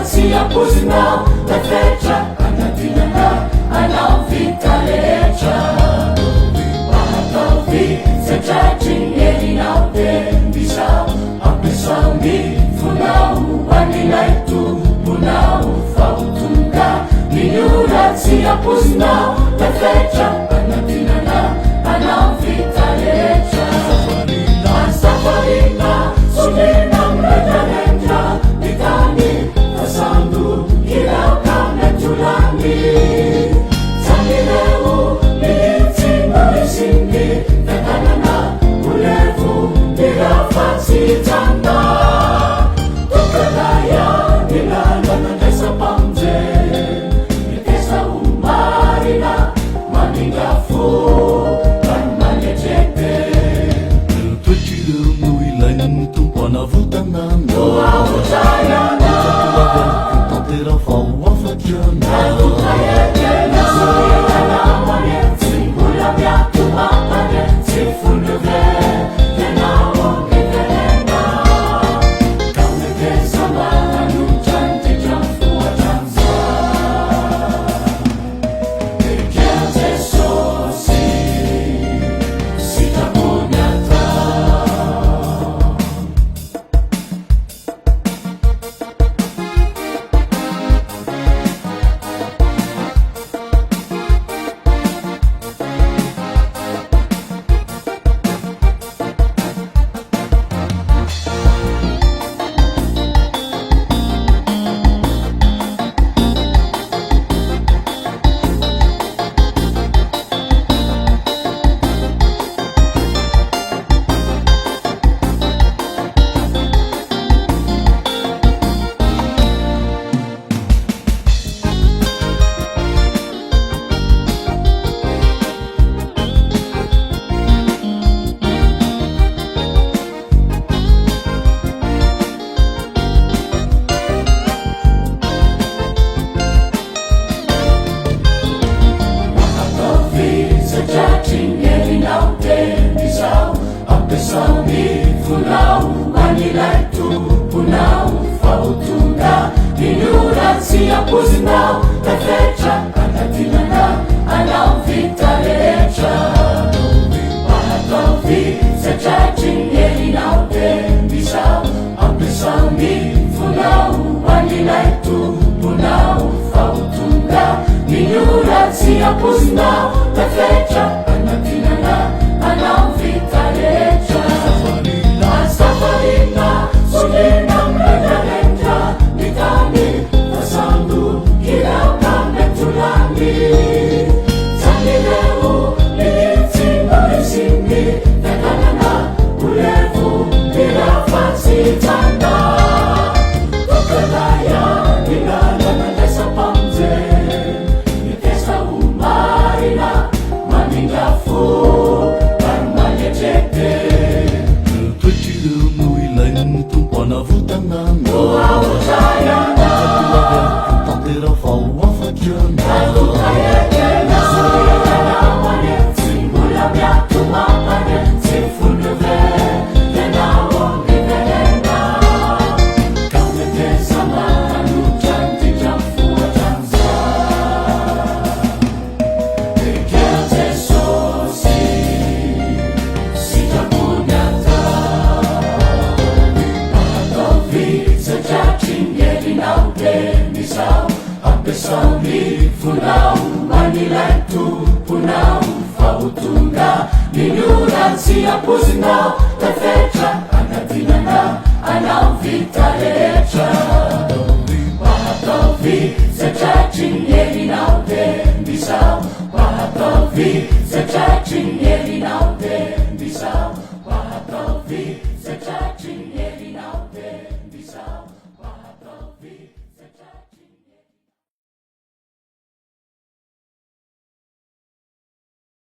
siapuzina tafetra anadinana anaovitaletra bahatavi setratrinyerinaude-mbisao ampesaoni funao anilaitu munao fautunga ninyura siapuzina tafetra anadinana anaovitaletra safarina sunena mredalenja nikani asandu kiraukametulani sanileu liitsingoisingi nakanana ulevu nirafatsitanda tukalaya nilalanandesa pamze nikesa umarina maningafu funau anilaitu punau fautunga ninyura siapuzina tafetra anadinana anaovitaletra bahatavi setratrinyerinaude-mbisao ampesaoni funau anilaitu punau fautunga ninyura siapuzina tafetra anadinana anaovitaletra safarina sunena mredalenja nikani asandu kiraukametulani sanileu liitsingoisingi nakanana ulevu nirafatsitanda tukalaya nilalanandesa pamze nikesa umarina maningafu armanyetete ampesaoni funau anilaitu punau fautunga ninyura siapuzina tafetra anadinana anaovitaletra bahatavi setratrinyerinaude-mbisao bahatavi setratrinyerinaude-mbisao bahatavi